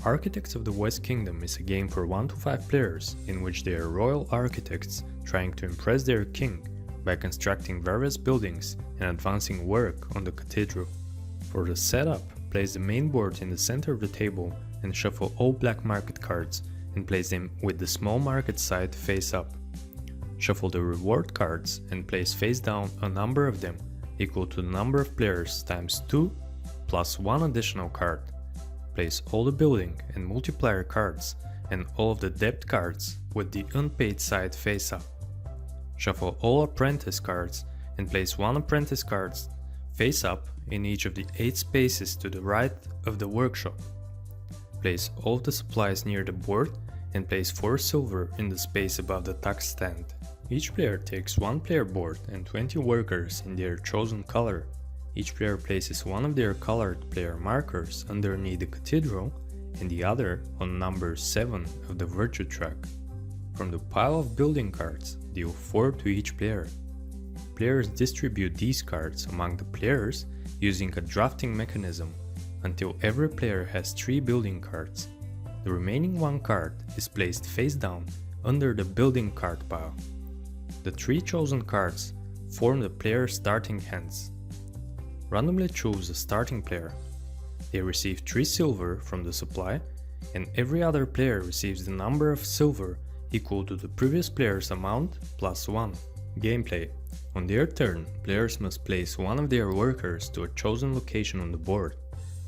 Architects of the West Kingdom is a game for 1 to 5 players in which they are royal architects trying to impress their king by constructing various buildings and advancing work on the cathedral. For the setup, place the main board in the center of the table and shuffle all black market cards and place them with the small market side face up. Shuffle the reward cards and place face down a number of them equal to the number of players times 2 plus 1 additional card. Place all the building and multiplier cards and all of the debt cards with the unpaid side face up. Shuffle all apprentice cards and place 1 apprentice card face up in each of the 8 spaces to the right of the workshop. Place all of the supplies near the board and place 4 silver in the space above the tax stand. Each player takes 1 player board and 20 workers in their chosen color. Each player places one of their colored player markers underneath the cathedral and the other on number 7 of the virtue track. From the pile of building cards, deal 4 to each player. Players distribute these cards among the players using a drafting mechanism until every player has 3 building cards. The remaining 1 card is placed face down under the building card pile. The 3 chosen cards form the player's starting hands. Randomly choose a starting player. They receive 3 silver from the supply, and every other player receives the number of silver equal to the previous player's amount plus 1. Gameplay. On their turn, players must place one of their workers to a chosen location on the board.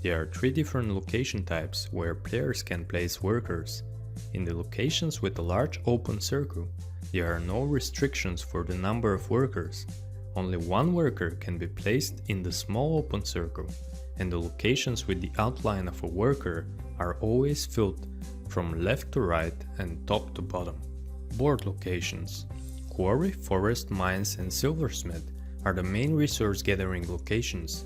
There are 3 different location types where players can place workers. In the locations with a large open circle, there are no restrictions for the number of workers. Only 1 worker can be placed in the small open circle, and the locations with the outline of a worker are always filled from left to right and top to bottom. Board locations. Quarry, forest, mines and silversmith are the main resource gathering locations.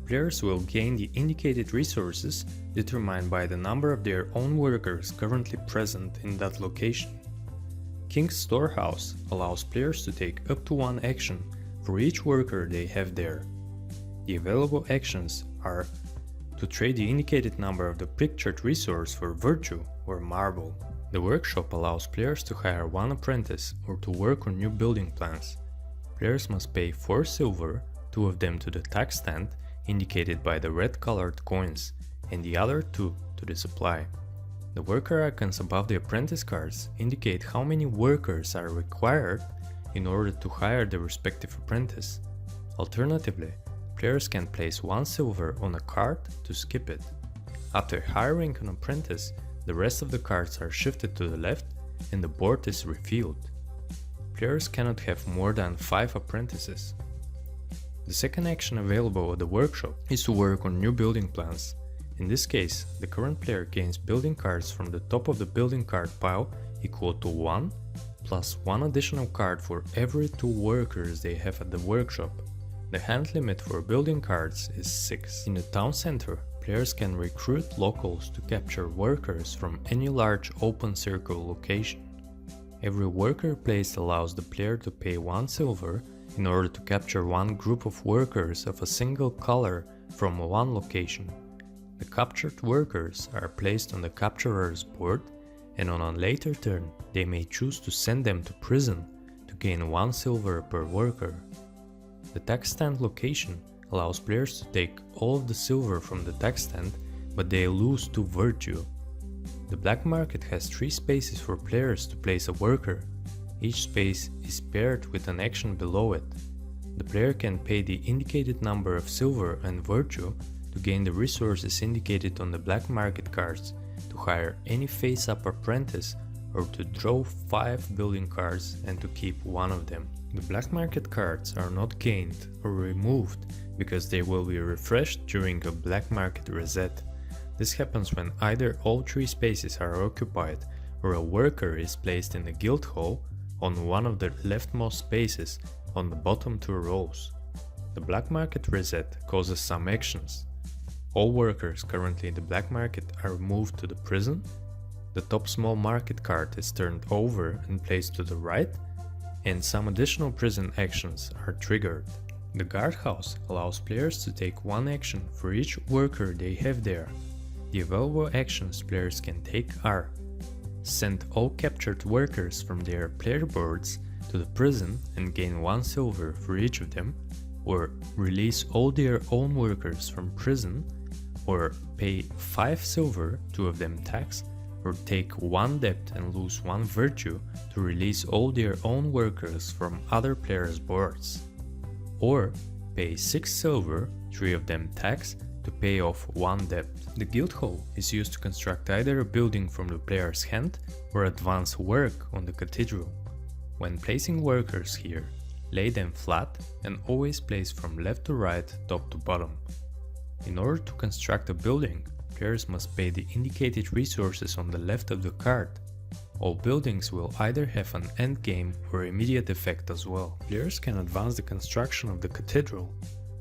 Players will gain the indicated resources determined by the number of their own workers currently present in that location. King's Storehouse allows players to take up to 1 action for each worker they have there. The available actions are to trade the indicated number of the pictured resource for virtue or marble. The workshop allows players to hire 1 apprentice or to work on new building plans. Players must pay 4 silver, 2 of them to the tax stand indicated by the red colored coins and the other 2 to the supply. The worker icons above the apprentice cards indicate how many workers are required in order to hire the respective apprentice. Alternatively, players can place 1 silver on a card to skip it. After hiring an apprentice, the rest of the cards are shifted to the left and the board is refilled. Players cannot have more than 5 apprentices. The second action available at the workshop is to work on new building plans. In this case, the current player gains building cards from the top of the building card pile equal to 1 plus 1 additional card for every 2 workers they have at the workshop. The hand limit for building cards is 6. In the town center, players can recruit locals to capture workers from any large open circle location. Every worker placed allows the player to pay 1 silver in order to capture 1 group of workers of a single color from 1 location. The captured workers are placed on the capturer's board, and on a later turn they may choose to send them to prison to gain 1 silver per worker. The tax stand location allows players to take all of the silver from the tax stand, but they lose 2 virtue. The black market has 3 spaces for players to place a worker. Each space is paired with an action below it. The player can pay the indicated number of silver and virtue to gain the resources indicated on the black market cards, to hire any face-up apprentice, or to draw 5 building cards and to keep 1 of them. The black market cards are not gained or removed because they will be refreshed during a black market reset. This happens when either all 3 spaces are occupied or a worker is placed in the guild hall on one of the leftmost spaces on the bottom 2 rows. The black market reset causes some actions. All workers currently in the black market are moved to the prison. The top small market card is turned over and placed to the right, and some additional prison actions are triggered. The guardhouse allows players to take 1 action for each worker they have there. The available actions players can take are: send all captured workers from their player boards to the prison and gain 1 silver for each of them, or release all their own workers from prison, or pay 5 silver, 2 of them tax, or take 1 debt and lose 1 virtue to release all their own workers from other players' boards, or pay 6 silver, 3 of them tax, to pay off 1 debt. The guild hall is used to construct either a building from the player's hand or advance work on the cathedral. When placing workers here, lay them flat and always place from left to right, top to bottom. In order to construct a building, players must pay the indicated resources on the left of the card. All buildings will either have an endgame or immediate effect as well. Players can advance the construction of the cathedral.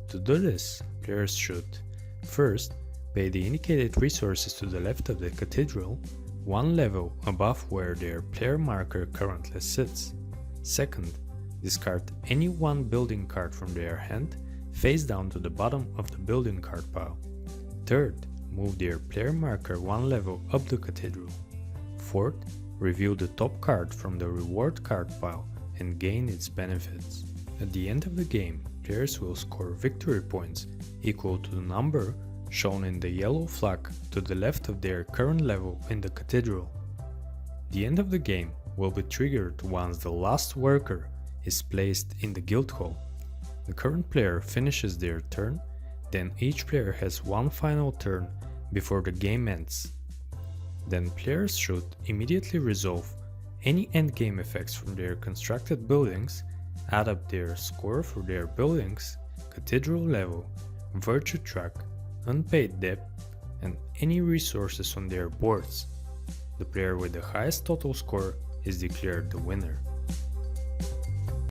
To do this, players should: first, pay the indicated resources to the left of the cathedral, 1 level above where their player marker currently sits. Second, discard any 1 building card from their hand face down to the bottom of the building card pile. Third, move their player marker 1 level up the cathedral. Fourth, reveal the top card from the reward card pile and gain its benefits. At the end of the game, players will score victory points equal to the number shown in the yellow flag to the left of their current level in the cathedral. The end of the game will be triggered once the last worker is placed in the guild hall. The current player finishes their turn, then each player has 1 final turn before the game ends. Then players should immediately resolve any endgame effects from their constructed buildings, add up their score for their buildings, cathedral level, virtue track, unpaid debt, and any resources on their boards. The player with the highest total score is declared the winner.